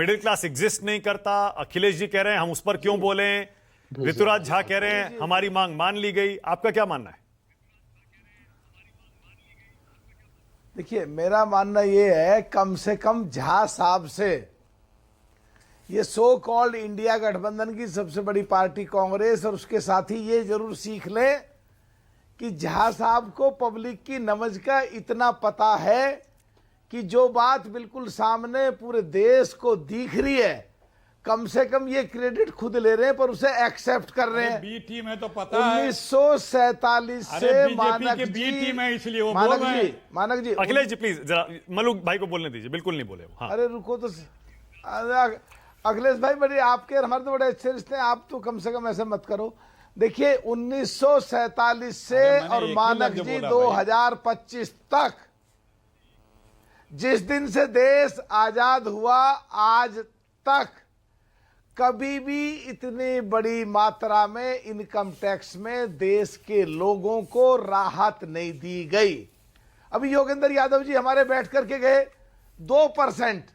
Middle class exist नहीं करता, अखिलेश जी कह रहे हैं हम उस पर क्यों बोलें, ऋतुराज झा कह रहे हैं हमारी मांग मान ली गई। आपका क्या मानना है? देखिए, मेरा मानना यह है, कम से कम झा साहब से ये सो कॉल्ड इंडिया गठबंधन की सबसे बड़ी पार्टी कांग्रेस और उसके साथी ये जरूर सीख लें कि झा साहब को पब्लिक की नमज का इतना पता है कि जो बात बिल्कुल सामने पूरे देश को दिख रही है, कम से कम ये क्रेडिट खुद ले रहे हैं पर उसे एक्सेप्ट कर रहे हैं। बी टीम है तो पता है 1947 से मानक के बी जी, टीम है इसलिए वो मानक बोल रहे जी, हैं। मानक जी, अखिलेश जी प्लीज जरा मलूक भाई को बोलने दीजिए, बिल्कुल नहीं बोले वो। हाँ। अरे रुको तो अखिलेश भाई, बड़े आपके हमारे तो बड़े अच्छे रिश्ते हैं, आप तो कम से कम ऐसे मत करो। देखिए 1947 से और मानक जी 2025 तक, जिस दिन से देश आजाद हुआ आज तक, कभी भी इतनी बड़ी मात्रा में इनकम टैक्स में देश के लोगों को राहत नहीं दी गई। अभी योगेंद्र यादव जी हमारे बैठ करके गए 2%।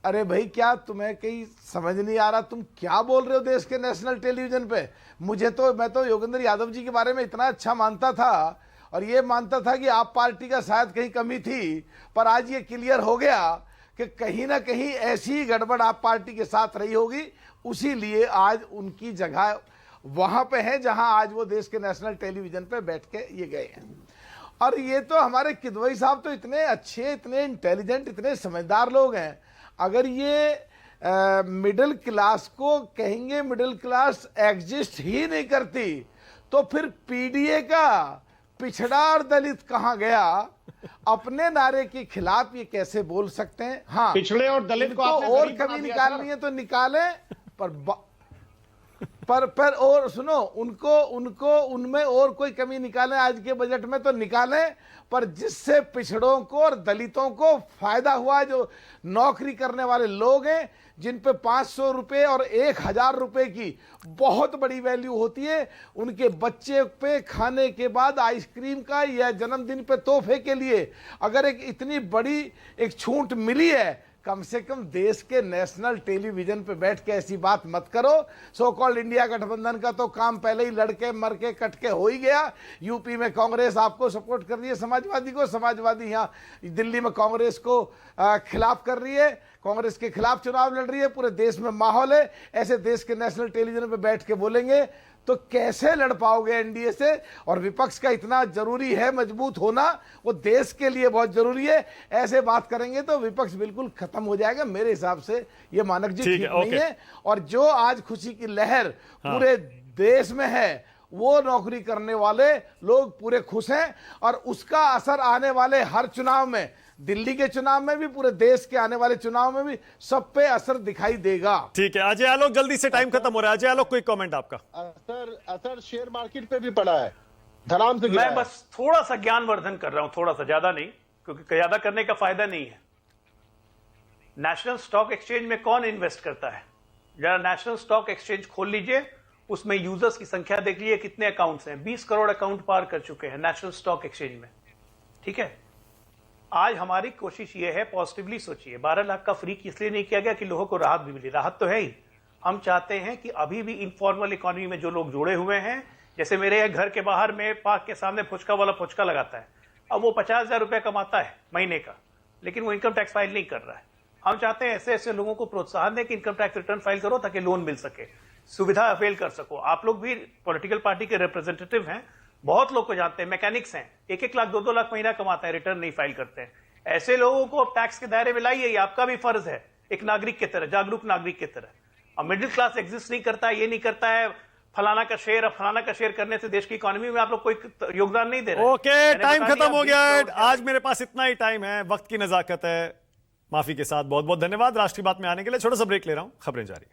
अरे भाई, क्या तुम्हें कहीं समझ नहीं आ रहा? तुम क्या बोल रहे हो देश के नेशनल टेलीविजन पे? मैं तो योगेंद्र यादव जी के बारे में इतना अच्छा मानता था और ये मानता था कि आप पार्टी का शायद कहीं कमी थी, पर आज ये क्लियर हो गया कि कहीं ना कहीं ऐसी ही गड़बड़ आप पार्टी के साथ रही होगी, उसी लिए आज उनकी जगह वहां पे है जहां आज वो देश के नेशनल टेलीविजन पे बैठ के ये गए हैं। और ये तो हमारे किदवई साहब तो इतने अच्छे, इतने इंटेलिजेंट, इतने समझदार लोग हैं। अगर ये मिडिल क्लास को कहेंगे मिडिल क्लास एग्जिस्ट ही नहीं करती, तो फिर पीडीए का पिछड़ा और दलित कहां गया? अपने नारे के खिलाफ ये कैसे बोल सकते हैं? हाँ, पिछड़े और दलित को आपने और गरीब बना कमी दिया निकालनी है तो निकालें, पर और सुनो, उनको उनमें और कोई कमी निकालें आज के बजट में तो निकालें, पर जिससे पिछड़ों को और दलितों को फायदा हुआ, जो नौकरी करने वाले लोग हैं, जिन पे 500 रुपये और 1000 रुपये की बहुत बड़ी वैल्यू होती है, उनके बच्चे पे खाने के बाद आइसक्रीम का या जन्मदिन पे तोहफे के लिए अगर एक इतनी बड़ी एक छूट मिली है, कम से कम देश के नेशनल टेलीविजन पे बैठ के ऐसी बात मत करो। सो कॉल्ड इंडिया गठबंधन का तो काम पहले ही लड़के मर के कट के हो ही गया। यूपी में कांग्रेस आपको सपोर्ट कर रही है, समाजवादी को, समाजवादी यहाँ दिल्ली में कांग्रेस को खिलाफ कर रही है, कांग्रेस के खिलाफ चुनाव लड़ रही है, पूरे देश में माहौल है। ऐसे देश के नेशनल टेलीविजन पे बैठ के बोलेंगे तो कैसे लड़ पाओगे एनडीए से? और विपक्ष का इतना जरूरी है मजबूत होना, वो देश के लिए बहुत जरूरी है। ऐसे बात करेंगे तो विपक्ष बिल्कुल खत्म हो जाएगा। मेरे हिसाब से ये मानक जी ठीक नहीं है। और जो आज खुशी की लहर पूरे देश में है, वो नौकरी करने वाले लोग पूरे खुश हैं और उसका असर आने वाले हर चुनाव में, दिल्ली के चुनाव में भी, पूरे देश के आने वाले चुनाव में भी सब पे असर दिखाई देगा। ठीक है अजय आलोक, जल्दी से टाइम खत्म हो रहा है। अजय आलोक, कोई कमेंट आपका? असर शेयर मार्केट पे भी पड़ा है, धड़ाम से गिरा है। मैं बस थोड़ा सा ज्ञानवर्धन कर रहा हूं, थोड़ा सा, ज्यादा नहीं, क्योंकि ज्यादा करने का फायदा नहीं है। नेशनल स्टॉक एक्सचेंज में कौन इन्वेस्ट करता है? जरा नेशनल स्टॉक एक्सचेंज खोल लीजिए, उसमें यूजर्स की संख्या देख लीजिए, कितने अकाउंट्स हैं। 20 करोड़ अकाउंट पार कर चुके हैं नेशनल स्टॉक एक्सचेंज में। ठीक है, आज हमारी कोशिश ये है, पॉजिटिवली सोचिए, 12 लाख का फ्री इसलिए नहीं किया गया कि लोगों को राहत भी मिली, राहत तो है ही। हम चाहते हैं कि अभी भी इनफॉर्मल इकोनॉमी में जो लोग जुड़े हुए हैं, जैसे मेरे घर के बाहर में पार्क के सामने फुचका वाला फुचका लगाता है, अब वो 50,000 रुपया कमाता है महीने का, लेकिन वो इनकम टैक्स फाइल नहीं कर रहा है। हम चाहते हैं ऐसे ऐसे लोगों को प्रोत्साहन दें कि इनकम टैक्स रिटर्न फाइल करो ताकि लोन मिल सके, सुविधा अवेल कर सको। आप लोग भी पॉलिटिकल पार्टी के रिप्रेजेंटेटिव हैं, बहुत लोग को जानते हैं, मैकेनिक्स हैं, 1-1 लाख 2-2 लाख महीना कमाते हैं, रिटर्न नहीं फाइल करते हैं। ऐसे लोगों को टैक्स के दायरे में लाइए, ये आपका भी फर्ज है, एक नागरिक की तरह, जागरूक नागरिक की तरह। और मिडिल क्लास एग्जिस्ट नहीं करता, ये नहीं करता है, फलाना का शेयर, अब फलाना का शेयर करने से देश की इकोनॉमी में आप लोग कोई योगदान नहीं दे रहे। ओके, टाइम खत्म हो गया है। आज मेरे पास इतना ही टाइम है, वक्त की नजाकत है, माफी के साथ बहुत बहुत धन्यवाद। राष्ट्रीय बात में आने के लिए छोटा सा ब्रेक ले रहा हूं, खबरें जारी।